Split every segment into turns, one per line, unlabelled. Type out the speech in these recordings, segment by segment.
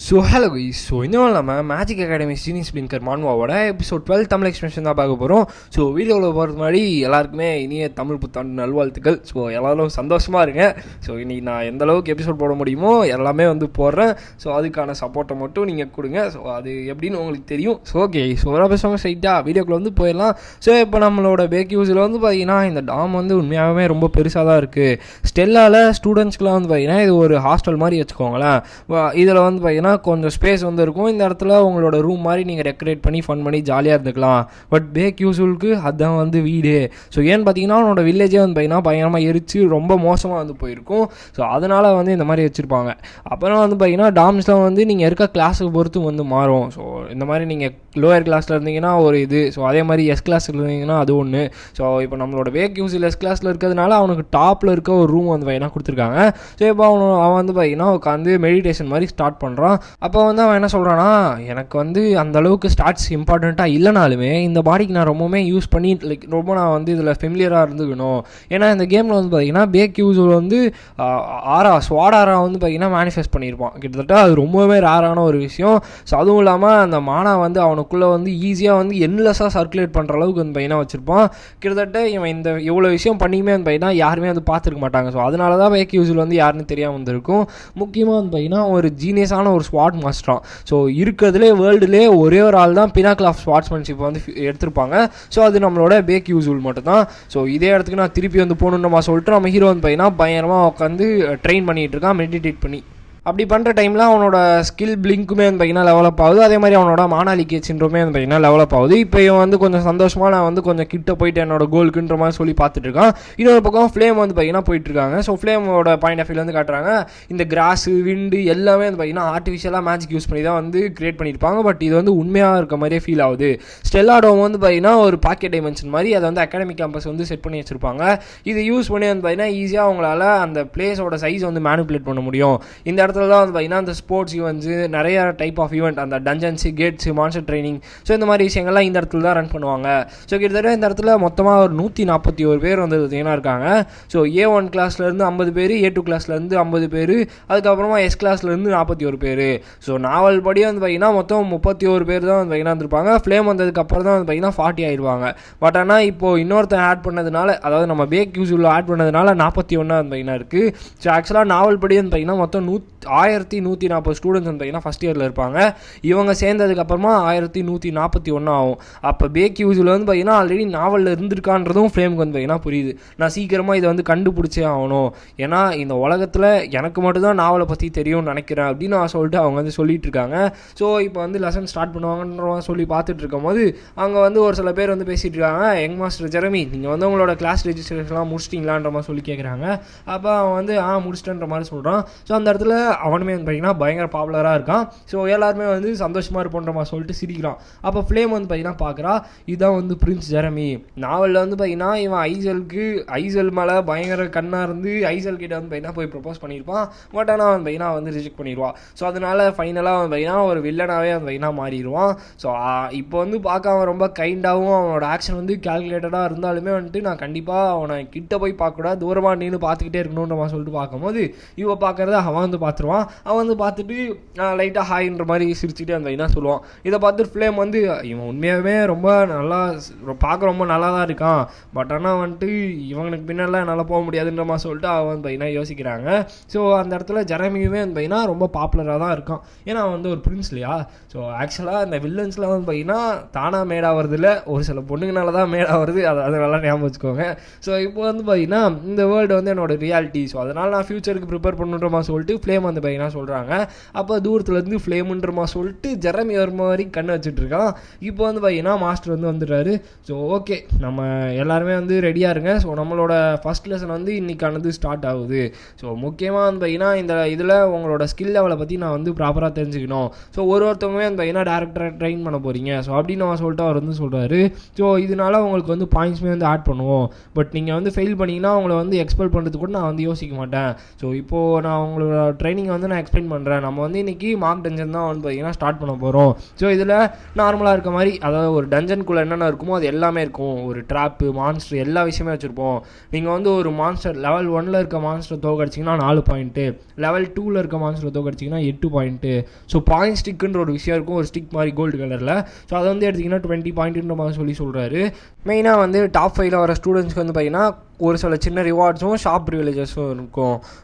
So hello guys. So இன்னும் இல்லாமல் magic academy senior ஸ்பின்கர் மான்வாவோட எபிசோட் 12 தமிழ் எக்ஸ்பிரஷன் தான் பார்க்க போகிறோம். ஸோ வீடியோவில் போகிறது மாதிரி எல்லாருக்குமே இனிய தமிழ் புத்தாண்டு நல்வாழ்த்துக்கள். ஸோ எல்லோரும் சந்தோஷமாக இருங்க. ஸோ இன்றைக்கி நான் எந்த அளவுக்கு எபிசோட் போட முடியுமோ எல்லாமே வந்து போடுறேன். ஸோ அதுக்கான சப்போர்ட்டை மட்டும் நீங்கள் கொடுங்க. ஸோ அது எப்படின்னு உங்களுக்கு தெரியும். ஸோ ஓகே, ஸோ ஒரு பேசுவாங்க ஸ்ட்ரைட்டாக வீடியோக்குள்ளே வந்து போயிடலாம். ஸோ இப்போ நம்மளோட பேக்யூஸில் வந்து பார்த்தீங்கன்னா இந்த டாம் வந்து உண்மையாகவே ரொம்ப பெருசாக தான் இருக்குது. ஸ்டெல்லாவில் ஸ்டூடெண்ட்ஸ்க்குலாம் வந்து பார்த்தீங்கன்னா இது ஒரு ஹாஸ்டல் மாதிரி வச்சுக்கோங்களேன். இதில் வந்து பார்த்தீங்கன்னா கொஞ்சம் ஸ்பேஸ் வந்து இருக்கும். இந்த இடத்துல உங்களோட ரூம் மாதிரி நீங்கள் டெக்கரேட் பண்ணி ஃபன் பண்ணி ஜாலியாக இருந்துக்கலாம். பட் பேக்யூஸுக்கு அதுதான் வந்து வீடு. ஸோ ஏன்னு பார்த்தீங்கன்னா அவனோட வில்லேஜே வந்து பார்த்தீங்கன்னா பயங்கரமாக எரிச்சு ரொம்ப மோசமாக வந்து போயிருக்கும். ஸோ அதனால் வந்து இந்த மாதிரி வச்சுருப்பாங்க. அப்புறம் வந்து பார்த்தீங்கன்னா டாம்ஸ்லாம் வந்து நீங்கள் இருக்க கிளாஸுக்கு பொறுத்து வந்து மாறும். ஸோ இந்த மாதிரி நீங்கள் லோயர் கிளாஸில் இருந்தீங்கன்னா ஒரு இது, ஸோ அதே மாதிரி எஸ் கிளாஸில் இருந்தீங்கன்னா அது ஒன்று. ஸோ இப்போ நம்மளோட பேக்யூஸில் எஸ் கிளாஸில் இருக்கிறதுனால அவனுக்கு டாப்பில் இருக்க ஒரு ரூம் வந்து பார்த்தீங்கன்னா கொடுத்துருக்காங்க. ஸோ இப்போ அவன் வந்து பார்த்தீங்கன்னா உட்காந்து மெடிடேஷன் மாதிரி ஸ்டார்ட் பண்ணுறான். அப்போ வந்து அவன் என்ன சொல்கிறான்னா, எனக்கு வந்து அந்த அளவுக்கு ஸ்டார்ட்ஸ் இம்பார்ட்டண்ட்டாக இல்லைனாலுமே இந்த பாடிக்கு நான் ரொம்பவுமே யூஸ் பண்ணி ரொம்ப நான் வந்து இதில் ஃபெமிலியராக இருந்துக்கணும். ஏன்னா இந்த கேமில் வந்து பார்த்தீங்கன்னா பேக்யூஸில் வந்து ஸ்வாட் ஆரா வந்து பார்த்தீங்கன்னா மேனிஃபெஸ்ட் பண்ணியிருப்பான். கிட்டத்தட்ட அது ரொம்பவே ரேரான ஒரு விஷயம். ஸோ அதுவும் இல்லாமல் அந்த மானா வந்து அவனுக்குள்ளே வந்து ஈஸியாக வந்து என்லெஸ்ஸாக சர்க்குலேட் பண்ணுற அளவுக்கு வந்து பார்த்தீங்கன்னா வச்சுருப்பான். கிட்டத்தட்ட இவன் இந்த இவ்வளோ விஷயம் பண்ணியுமே வந்து பார்த்தீங்கன்னா யாருமே வந்து பார்த்துருக்க மாட்டாங்க. ஸோ அதனால தான் பேக்யூஸில் வந்து யாருன்னு தெரியாமல் வந்திருக்கும். முக்கியமாக வந்து பார்த்தீங்கன்னா ஒரு ஜீனியஸான ஒரு ஸ்வாட் மாஸ்டரான். ஸோ இருக்கிறதுலே வேர்ல்டுலே ஒரே ஒரு ஆள் தான் பினாக்கிள் ஆஃப் ஸ்வாட்ஸ்மேன்ஷிப் வந்து எடுத்திருப்பாங்க. ஸோ அது நம்மளோட பேக்யூஸுல் மட்டும் தான். ஸோ இதே இடத்துக்கு நான் திருப்பி வந்து போகணுன்னு சொல்லிட்டு நம்ம ஹீரோ வந்து பார்த்தீங்கன்னா பயங்கரமாக உட்காந்து ட்ரெயின் பண்ணிகிட்டு இருக்கான், மெடிடேட் பண்ணி. அப்படி பண்ணுற டைமில் அவனோட ஸ்கில் பிளிங்க்குமே வந்து பார்த்தீங்கன்னா டெவலப் ஆகுது. அதே மாதிரி அவனோட மானாலிக்கே சின்ரோமே வந்து பார்த்தீங்கன்னா டெவலப் ஆகுது. இப்போ இவன் வந்து கொஞ்சம் சந்தோஷமாக நான் வந்து கொஞ்சம் கிட்ட போயிட்டு என்னோட கோலுக்குன்ற மாதிரி சொல்லி பார்த்துட்டு இருக்கான். இன்னொரு பக்கம் ஃப்ளேம் வந்து பார்த்தீங்கன்னா போயிட்டுருக்காங்க. ஸோ ஃப்ளேமோட பாயிண்ட் ஆஃப் வியூ வந்து காட்டுறாங்க. இந்த கிராஸு விண்டு எல்லாமே வந்து பார்த்தீங்கன்னா ஆர்டிஃபிஷியலாக மேஜிக் யூஸ் பண்ணி தான் வந்து கிரியேட் பண்ணியிருப்பாங்க. பட் இது வந்து உண்மையாக இருக்க மாதிரியே ஃபீல் ஆகுது. ஸ்டெல்லாடோம் வந்து பார்த்தீங்கன்னா ஒரு பாக்கெட் டைமென்ஷன் மாதிரி அதை வந்து அகாடமிக் கேம்பஸ் வந்து செட் பண்ணி வச்சுருப்பாங்க. இது யூஸ் பண்ணி வந்து பார்த்தீங்கன்னா ஈஸியாக அவங்களால அந்த பிளேஸோட சைஸ் வந்து மேனிப்புலேட் பண்ண முடியும். இந்த இடத்துல தான் வந்து பார்த்தீங்கன்னா அந்த ஸ்போர்ட்ஸ் ஈவெண்ட்ஸு நிறைய டைப் ஆஃப் ஈவெண்ட், அந்த டஞ்சன்ஸு, கேட்ஸு, மான்ஸ்டர் ட்ரைனிங், ஸோ இந்த மாதிரி விஷயங்கள்லாம் இந்த இடத்துல தான் ரன் பண்ணுவாங்க. ஸோ கிட்டத்தட்ட இந்த இடத்துல மொத்தமாக ஒரு 141 பேர் வந்து பார்த்தீங்கன்னா இருக்காங்க. ஸோ A1 கிளாஸ்லேருந்து 50 பேர், A2 கிளாஸ்லேருந்து 50 பேர், அதுக்கப்புறமா எஸ் கிளாஸ்லேருந்து 41 பேர். ஸோ நாவல் படி வந்து பார்த்தீங்கன்னா மொத்தம் 31 பேர் தான் வந்து பார்த்தீங்கன்னா இருந்திருப்பாங்க. ஃப்ளேம் வந்ததுக்கப்புறம் தான் வந்து பார்த்தீங்கன்னா 40 ஆயிடுவாங்க. பட் ஆனால் இப்போது இன்னொருத்தன் ஆட் பண்ணதுனால, அதாவது நம்ம பேக்யூஸில் ஆட் பண்ணதுனால 41 வந்து பார்த்தீங்கன்னா இருக்குது. ஸோ ஆக்சுவலாக நாவல் படி வந்து பார்த்தீங்கன்னா மொத்தம் 1140 ஸ்டூடெண்ட்ஸ் வந்து பார்த்தீங்கன்னா ஃபஸ்ட் இயரில் இருப்பாங்க. இவங்க சேர்ந்ததுக்கப்புறமா 1141 ஆகும். அப்போ பேக்யூஸில் வந்து பார்த்தீங்கன்னா ஆல்ரெடி நாவலில் இருந்திருக்கான்றதும் ஃப்ளேமுக்கு வந்து பார்த்தீங்கன்னா புரியுது. நான் சீக்கிரமாக இதை வந்து கண்டுபிடிச்சே ஆகணும், ஏன்னா இந்த உலகத்தில் எனக்கு மட்டும்தான் நாவலை பற்றி தெரியும்னு நினைக்கிறேன் அப்படின்னு நான் சொல்லிட்டு அவங்க வந்து சொல்லிட்டு இருக்காங்க. ஸோ இப்போ வந்து லெசன் ஸ்டார்ட் பண்ணுவாங்கன்ற சொல்லி பார்த்துட்டு இருக்கும் போது அங்கே வந்து ஒரு சில பேர் வந்து பேசிகிட்டு இருக்காங்க. யங் மாஸ்டர் ஜெரமி, நீங்கள் வந்து உங்களோட கிளாஸ் ரெஜிஸ்ட்ரேஷன்லாம் முடிச்சிட்டிங்களான்ற மாதிரி சொல்லி கேட்குறாங்க. அப்போ அவன் வந்து முடிச்சிட்டேன்ற மாதிரி சொல்கிறான். ஸோ அந்த இடத்துல அவனுமே வந்து பார்த்தீங்கன்னா பயங்கர பாப்புலராக இருக்கான். ஸோ எல்லாருமே வந்து சந்தோஷமாக இருப்போன்ற மாதிரி சொல்லிட்டு சிரிக்கிறான். அப்போ ஃப்ளேம் வந்து பார்த்தீங்கன்னா பார்க்குறா, இதுதான் வந்து பிரின்ஸ் ஜெரமி. நாவலில் வந்து பார்த்தீங்கன்னா இவன் ஐசல் மேலே பயங்கர கண்ணாக இருந்து ஐசல் கிட்ட வந்து பார்த்தீங்கன்னா போய் ப்ரப்போஸ் பண்ணியிருப்பான். பட் ஆனால் வந்து பார்த்தீங்கன்னா வந்து ரிஜெக்ட் பண்ணிடுவான். ஸோ அதனால ஃபைனலாக வந்து பார்த்தீங்கன்னா ஒரு வில்லனாகவே வந்து பார்த்தீங்கன்னா மாறிடுவான். ஸோ இப்போ வந்து பார்க்க அவன் ரொம்ப கைண்டாகவும் அவனோட ஆக்ஷன் வந்து கால்குலேட்டடாக இருந்தாலுமே வந்துட்டு நான் கண்டிப்பாக அவனை கிட்ட போய் பார்க்கக்கூடாது, தூரமாக நின்று பார்த்துக்கிட்டே இருக்கணுன்ற மாதிரி சொல்லிட்டு பார்க்கும்போது இவன் பார்க்குறத அவன் வந்து பார்த்துருவான். அவன் வந்து பார்த்துட்டு லைட்டாக ஹாய்ன்ற மாதிரி சிரிச்சுட்டே அந்த என்ன சொல்லுவான். இதை பார்த்துட்டு ஃப்ளேம் வந்து இவன் உண்மையாகவே ரொம்ப நல்லா பார்க்க ரொம்ப நல்லா தான் இருக்கான், பட் ஆனால் வந்துட்டு இவனுக்கு பின்னெல்லாம் என்னால் போக முடியாதுன்ற மாதிரி சொல்லிட்டு அவன் வந்து பார்த்தீங்கன்னா யோசிக்கிறாங்க. ஸோ அந்த இடத்துல ஜெரமியுமே வந்து பார்த்தீங்கன்னா ரொம்ப பாப்புலராக தான் இருக்கான், ஏன்னா அவன் வந்து ஒரு பிரின்ஸ் இல்லையா. ஸோ ஆக்சுவலாக இந்த வில்லன்ஸ்லாம் வந்து பார்த்தீங்கன்னா தானாக மேடாகிறது இல்லை, ஒரு சில பொண்ணுங்கனால தான் மேடாகிறது, அது நல்லா ஞாபகம் வச்சுக்கோங்க. ஸோ இப்போ வந்து பார்த்தீங்கன்னா இந்த வேர்ல்டு வந்து என்னோட ரியாலிட்டி, ஸோ அதனால் நான் ஃபியூச்சருக்கு ப்ரிப்பேர் பண்ணுன்ற மாதிரி சொல்லிட்டு ஃப்ளேம் வந்து பார்த்தீங்கன்னா சொல்கிறாங்க. அப்போ தூரத்துலேருந்து ஃப்ளேமுன்றமா சொல்லிட்டு ஜெரமி ஒரு மாதிரி கண்ணை வச்சுட்டு இருக்கான். இப்போ வந்து பார்த்தீங்கன்னா மாஸ்டர் வந்து வந்துடுறாரு. ஸோ ஓகே, நம்ம எல்லாருமே வந்து ரெடியாக இருங்க. ஸோ நம்மளோட ஃபஸ்ட் லெசன் வந்து இன்றைக்கானது ஸ்டார்ட் ஆகுது. ஸோ முக்கியமாக வந்து பார்த்தீங்கன்னா இந்த இதில் உங்களோட ஸ்கில் லெவலை பற்றி நான் வந்து ப்ராப்பராக தெரிஞ்சுக்கணும். ஸோ ஒருத்தவங்க வந்து பார்த்தீங்கன்னா டேரக்டராக ட்ரெயின் பண்ண போகிறீங்க. ஸோ அப்படின்னு நான் சொல்லிட்டு அவர் வந்து சொல்கிறாரு. ஸோ இதனால உங்களுக்கு வந்து பாயிண்ட்ஸுமே வந்து ஆட் பண்ணுவோம். பட் நீங்கள் வந்து ஃபெயில் பண்ணிங்கன்னா உங்களை வந்து எக்ஸ்பெல் பண்ணுறது கூட நான் வந்து யோசிக்க மாட்டேன். ஸோ இப்போது நான் உங்களோட ட்ரெயின் ட்ரைனிங் வந்து நான் எக்ஸ்பிளைன் பண்ணுறேன். நம்ம வந்து இன்றைக்கி மார்க் டஞ்சன் தான் வந்து பார்த்திங்கன்னா ஸ்டார்ட் பண்ண போகிறோம். ஸோ இதில் நார்மலாக இருக்க மாதிரி, அதாவது ஒரு டஞ்சனுக்குள்ளே என்னென்ன இருக்குமோ அது எல்லாமே இருக்கும். ஒரு ட்ராப்பு, மான்ஸ்டர், எல்லா விஷயமே வச்சுருப்போம். நீங்கள் வந்து ஒரு மான்ஸ்டர் லெவல் 1 இருக்க மான்ஸ்டர் தோக்கடிச்சிங்கன்னா 4 பாயிண்ட்டு, லெவல் 2 இருக்க மான்ஸ்டர் தோக்கடிச்சிங்கன்னா 8 பாயிண்ட்டு. ஸோ பாயிண்ட் ஸ்டிக்குன்ற ஒரு விஷயம் இருக்கும், ஒரு ஸ்டிக் மாதிரி கோல்டு கலரில். ஸோ அதை வந்து எடுத்திங்கன்னா 20 பாயிண்ட்டுன்ற மாதிரி சொல்கிறாரு. மெயினாக வந்து டாப் 5 வர ஸ்டூடெண்ட்ஸ்க்கு வந்து பார்த்திங்கன்னா ஒரு சில சின்ன ரிவார்ட்ஸும் ஷாப் ப்ரிவிலேஜஸும் இருக்கும்.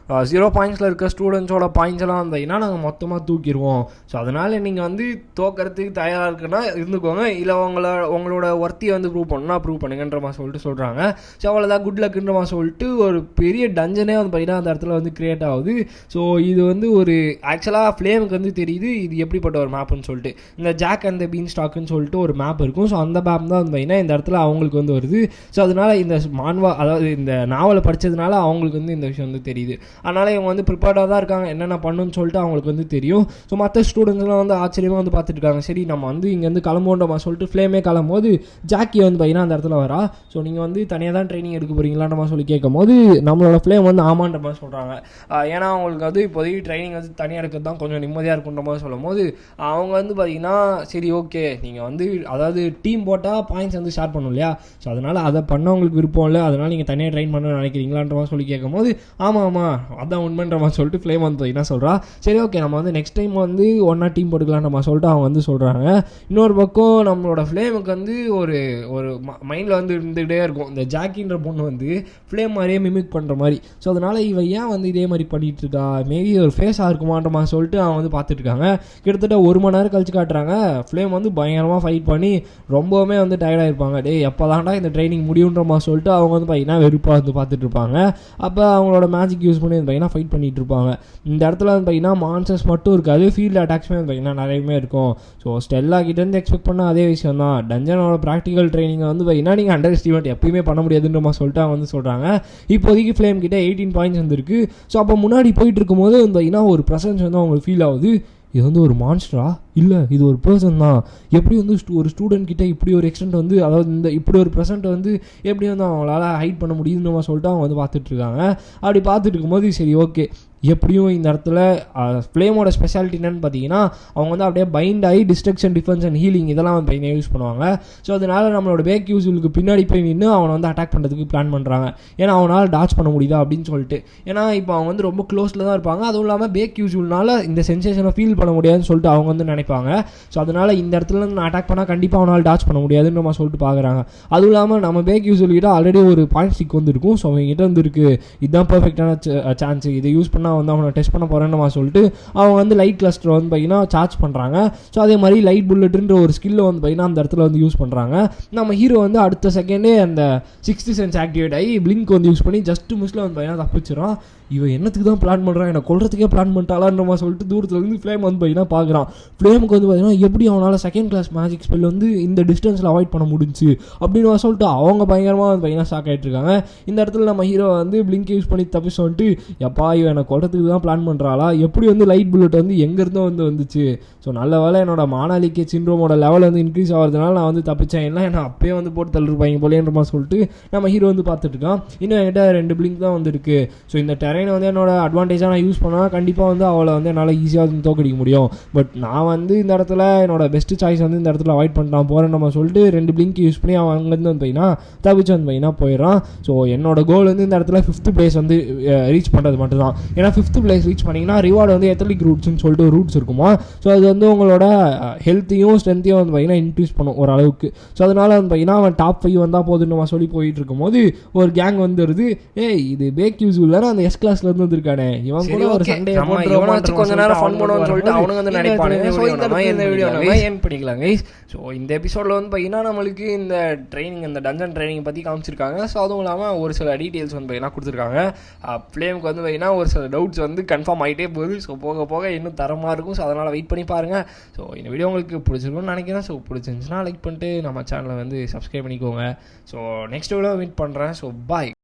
0 பாயிண்ட்ஸில் இருக்க ஸ்டூடெண்ட்ஸோட பாயிண்ட்ஸ் எல்லாம் வந்தீங்கன்னா நாங்கள் மொத்தமாக தூக்கிடுவோம். ஸோ அதனால் நீங்கள் வந்து தோக்கிறதுக்கு தயாராக இருக்குன்னா இருந்துக்கோங்க, இல்லை உங்களோட ஒர்த்தியை வந்து ப்ரூவ் பண்ணணும்னா ப்ரூவ் பண்ணுங்கன்ற மாதிரி சொல்கிறாங்க. ஸோ அவ்வளோதான், குட் லக்குன்ற மாதிரி சொல்லிட்டு ஒரு பெரிய டஞ்சனே வந்து பார்த்திங்கன்னா அந்த இடத்துல வந்து க்ரியேட் ஆகுது. ஸோ இது வந்து ஒரு ஆக்சுவலாக ஃப்ளேமுக்கு வந்து தெரியுது இது எப்படிப்பட்ட ஒரு மேப்புன்னு சொல்லிட்டு. இந்த ஜாக் அண்ட் த பீன் ஸ்டாக்குன்னு சொல்லிட்டு ஒரு மேப் இருக்கும். ஸோ அந்த மேப் தான் வந்து பார்த்திங்கன்னா இந்த இடத்துல அவங்களுக்கு வந்து வருது. ஸோ அதனால் இந்த மான்வா, அதாவது இந்த நாவலை படித்ததுனால அவங்களுக்கு வந்து இந்த விஷயம் வந்து தெரியுது. அதனால் இவங்க வந்து ப்ரிப்பேர்டாக தான் இருக்காங்க, என்னென்ன பண்ணுன்னு சொல்லிட்டு அவங்களுக்கு வந்து தெரியும். ஸோ மற்ற ஸ்டூடெண்ட்ஸ்லாம் வந்து ஆச்சரியமாக வந்து பார்த்துட்டு இருக்காங்க. சரி நம்ம வந்து இங்கேருந்து கிளம்போண்டோமா சொல்லிட்டு ஃப்ளேமே கிளம்போது ஜாக்கி வந்து பார்த்தீங்கன்னா அந்த இடத்துல வரா. ஸோ நீங்கள் வந்து தனியாக தான் ட்ரைனிங் எடுக்க போகிறீங்களான்ற மாதிரி சொல்லி கேட்கும் போது நம்மளோட ஃப்ளேம் வந்து ஆமான்ற மாதிரி சொல்கிறாங்க. ஏன்னா அவங்களுக்கு வந்து இப்போதைக்கு ட்ரைனிங் வந்து தனியாக எடுக்கிறது தான் கொஞ்சம் நிம்மதியாக இருக்குன்ற மாதிரி சொல்லும் போது அவங்க வந்து பார்த்தீங்கன்னா சரி ஓகே, நீங்கள் வந்து அதாவது டீம் போட்டால் பாயிண்ட்ஸ் வந்து ஷேர் பண்ணணும் இல்லையா, ஸோ அதனால் அதை பண்ண உங்களுக்கு விருப்பம் இல்லை, அதனால் நீங்கள் தனியாக ட்ரைன் பண்ண நினைக்கிறீங்களான்ற மாதிரி சொல்லி கேட்கும் போது ஆமாம் அதான் உண்மைன்ற மாதிரி சொல்லிட்டு ஃப்ளேம் வந்து என்ன சொல்கிறா, சரி ஓகே நம்ம வந்து நெக்ஸ்ட் டைம் வந்து ஒன்றா டீம் போட்டுக்கலான்ற மாதிரி சொல்லிட்டு அவங்க வந்து சொல்கிறாங்க. இன்னொரு பக்கம் நம்மளோட ஃப்ளேமுக்கு வந்து ஒரு மைண்டில் வந்து இருந்துகிட்டே இருக்கும், இந்த ஜாக்கின்ற பொண்ணு வந்து ஃப்ளேம் மாதிரியே மிமிக் பண்ணுற மாதிரி. ஸோ அதனால் இவன் ஏன் வந்து இதே மாதிரி பண்ணிகிட்டு இருக்கா, மேபி ஒரு ஃபேஸாக இருக்குமான்ற மாதிரி சொல்லிட்டு அவங்க வந்து பார்த்துட்டு இருக்காங்க. கிட்டத்தட்ட 1 மணி நேரம் கழிச்சு காட்டுறாங்க ஃப்ளேம் வந்து பயங்கரமாக ஃபைட் பண்ணி ரொம்பவுமே வந்து டயர்டாக இருப்பாங்க. எப்போ தாண்டா இந்த ட்ரைனிங் முடியுன்ற மாதிரி சொல்லிட்டு அவங்க வந்து பார்த்தீங்கன்னா வெறுப்பாக வந்து பார்த்துட்டு இருப்பாங்க. அப்போ அவங்களோட மேஜிக் யூஸ் பண்ணி பார்த்தீங்கன்னா ஃபைட் பண்ணிட்டு இருப்பாங்க. இந்த இடத்துல வந்து பார்த்தீங்கன்னா மான்சர்ஸ் மட்டும் இருக்காது, ஃபீல்டு அட்டாக்ஸுமே வந்து பார்த்தீங்கன்னா நிறையவே இருக்கும். ஸோ ஸ்டெல்லா கிட்டேருந்து எக்ஸ்பெக்ட் பண்ண அதே விஷயம் தான், டஞ்சனோட ப்ராக்டிக்கல் ட்ரைனிங்கை வந்து பார்த்தீங்கன்னா நீங்கள் அண்டர் எஸ்டிமேட் எப்பயுமே பண்ண முடியாதுன்ற மாதிரி சொல்லிட்டு அவங்க வந்து சொல்கிறாங்க. இப்போதைக்கு ஃப்ளேம் கிட்ட 18 பாயிண்ட்ஸ் வந்துருக்கு. ஸோ அப்போ முன்னாடி போயிட்டு இருக்கும்போது வந்து பார்த்தீங்கன்னா ஒரு ப்ரெசன்ஸ் வந்து அவங்களுக்கு ஃபீல் ஆகுது. இது வந்து ஒரு மான்ஸ்டரா இல்லை இது ஒரு பர்சன் தான், எப்படி வந்து ஒரு ஸ்டூடெண்ட் கிட்ட இப்படி ஒரு எக்ஸ்டென்ட் வந்து, அதாவது இந்த இப்படி ஒரு ப்ரெசென்ட்டை வந்து எப்படி வந்து அவங்களால ஹைட் பண்ண முடியுதுன்னு சொல்லிட்டு அவங்க வந்து பார்த்துட்ருக்காங்க. அப்படி பார்த்துட்டு இருக்கும்போது சரி ஓகே, எப்படியும் இந்த இடத்துல ஃப்ளேமோட ஸ்பெஷாலிட்டி என்னன்னு பார்த்தீங்கன்னா அவங்க வந்து அப்படியே பைண்ட் ஆகி டிஸ்ட்ரக்ஷன், டிஃபென்ஸ் அண்ட் ஹீலிங் இதெல்லாம் வந்து பையனை யூஸ் பண்ணுவாங்க. ஸோ அதனால் நம்மளோட பேக் யூஸுக்கு பின்னாடி போய் நின்று அவனை வந்து அட்டாக் பண்ணுறதுக்கு பிளான் பண்ணுறாங்க. ஏன்னா அவனால் டாச் பண்ண முடியுதா அப்படின்னு சொல்லிட்டு. ஏன்னா இப்போ அவங்க வந்து ரொம்ப க்ளோஸில் தான் இருப்பாங்க, அதுவும் இல்லாமல் பேக் யூஸுனால இந்த சென்சேஷனை ஃபீல் பண்ண முடியாதுன்னு சொல்லிட்டு அவங்க வந்து நினைப்பாங்க. ஸோ அதனால் இந்த இடத்துல நான் அட்டாக் பண்ணால் கண்டிப்பாக அவனால் டாச் பண்ண முடியாதுன்னு நம்ம சொல்லிட்டு பார்க்குறாங்க. அதுவும் இல்லாமல் நம்ம பேக் யூஸுக்கிட்ட ஆல்ரெடி ஒரு பாயிண்ட் ஸ்டிக் வந்து இருக்கும். ஸோ அவங்ககிட்ட வந்து இருக்குது, இதுதான் பர்ஃபெக்டான சான்ஸ், இதை யூஸ் பண்ணால் வந்து அவனை டெஸ்ட் பண்ண போகிறேன்னு சொல்லிட்டு அவங்க வந்து லைட் கிளஸ்டர் வந்து பார்த்தீங்கன்னா சார்ஜ் பண்ணுறாங்க. ஸோ அதே மாதிரி லைட் புல்லட்ன்ற ஒரு ஸ்கில்லை வந்து பார்த்தீங்கன்னா அந்த இடத்துல வந்து யூஸ் பண்ணுறாங்க. நம்ம ஹீரோ வந்து அடுத்த செகண்டே அந்த 6th சென்ஸ் ஆக்டிவேட் ஆகி பிளிங்க் வந்து யூஸ் பண்ணி ஜஸ்ட் மிஸ்ல வந்து பார்த்தீங்கன்னா தப்பிச்சிடும். இவன் என்னத்துக்கு தான் பிளான் பண்ணுறான், என்னை கொல்றதுக்கே பிளான் பண்ணிட்டாலான்ற மாதிரி சொல்லிட்டு தூரத்தில் இருந்து ஃப்ளேம் வந்து பார்த்தீங்கன்னா பார்க்குறான். ஃப்ளேமுக்கு வந்து பார்த்தீங்கன்னா எப்படி அவனால் செகண்ட் கிளாஸ் மேஜிக் ஸ்பெல் வந்து இந்த டிஸ்டன்ஸில் அவாய்ட் பண்ண முடிஞ்சு அப்படின்னு சொல்லிட்டு அவங்க பயங்கரமாக வந்து பார்த்தீங்கன்னா ஷாக் ஆகிட்டு இருக்காங்க. இந்த இடத்துல நம்ம ஹீரோ வந்து பிளிங்க் யூஸ் பண்ணி தப்பி சொல்லிட்டு எப்பா இவன் என்னை கொல்றதுக்கு தான் பிளான் பண்ணுறாளா, எப்படி வந்து லைட் புல்லட் வந்து எங்கேருந்தோ வந்துச்சு. ஸோ நல்ல வேலை என்னோட மானாலிக்கே சிண்ட்ரோமோட லெவல் வந்து இன்க்ரீஸ் ஆகிறதுனால நான் வந்து தப்பிச்சேன், இல்லை என்ன அப்பயே வந்து போட்டு தள்ளிருப்பாங்க போலேன்ற மாதிரி சொல்லிட்டு நம்ம ஹீரோ வந்து பார்த்துட்டு இருக்கான். இன்னும் என்கிட்ட 2 பிளிங்க் தான் வந்துருக்கு. ஸோ இந்த டெரைனை வந்து என்னோட அட்வான்டேஜாக நான் யூஸ் பண்ணால் கண்டிப்பாக வந்து அவளை வந்து என்னால் ஈஸியாக வந்து தோக்கடிக்க முடியும். பட் நான் வந்து இந்த இடத்துல என்னோட பெஸ்ட்டு சாய்ஸ் வந்து இந்த இடத்துல அவாய்ட் பண்ணிட்டான் போகிறேன் நம்ம சொல்லிட்டு 2 பிளிங்க் யூஸ் பண்ணி அவன் அங்கேருந்து வந்து பார்த்தீங்கன்னா தப்பிச்சு வந்து பார்த்தீங்கன்னா போயிடறான். ஸோ என்னோட கோல் வந்து இந்த இடத்துல 5th பிளேஸ் வந்து ரீச் பண்ணுறது மட்டும் தான். ஏன்னா 5th பிளேஸ் ரீச் பண்ணிங்கன்னா ரிவார்டு வந்து எத்தலிக் ரூட்ஸ்னு சொல்லிட்டு ரூட்ஸ் இருக்குமா. ஸோ அது வந்து உங்களோட ஹெல்த்தையும் ஸ்ட்ரென்த்தையும் வந்து பார்த்தீங்கன்னா இன்க்ரீஸ் பண்ணும் ஓரளவுக்கு. ஸோ அதனால் வந்து பார்த்தீங்கன்னா அவன் டாப் 5 வந்தால் போதுன்னு நம்ம சொல்லி போயிட்டு இருக்கும்போது ஒரு கேங் வந்துடுது. இது பேக் யூஸ் இல்லைன்னா அந்த எஸ் கிளாஸ்ல இருந்து வந்திருக்கானே இவன் கூட ஒரு சண்டே கொஞ்ச நேரம் ஃபன் பண்ணுவோம்னு சொல்லிட்டு அவனுங்க வந்து நினைப்பானுங்க. ஸோ இந்த வீடியோ நம்ம ஏன் பண்ணிக்கலாம் கைஸ். ஸோ இந்த எபிசோடில் வந்து பார்த்தீங்கன்னா நம்மளுக்கு இந்த ட்ரைனிங், இந்த டஞ்சன் ட்ரைனிங் பற்றி காமிச்சிருக்காங்க. ஸோ அதுவும் இல்லாமல் ஒரு சில டீட்டெயில்ஸ் வந்து பார்த்தீங்கன்னா கொடுத்துருக்காங்க. ஃப்ளேமுக்கு வந்து பார்த்தீங்கன்னா ஒரு சில டவுட்ஸ் வந்து கன்ஃபார்ம் ஆகிட்டே போகுது. ஸோ போக போக இன்னும் தரமாக இருக்கும். ஸோ அதனால் வெயிட் பண்ணி பாருங்கள். ஸோ இந்த வீடியோ உங்களுக்கு பிடிச்சிருக்கும்னு நினைக்கிறேன். ஸோ பிடிச்சிருந்துச்சுன்னா லைக் பண்ணிட்டு நம்ம சேனலை வந்து சப்ஸ்கிரைப் பண்ணிக்கோங்க. ஸோ நெக்ஸ்ட் வீடியோ மீட் பண்ணுறேன். So bye.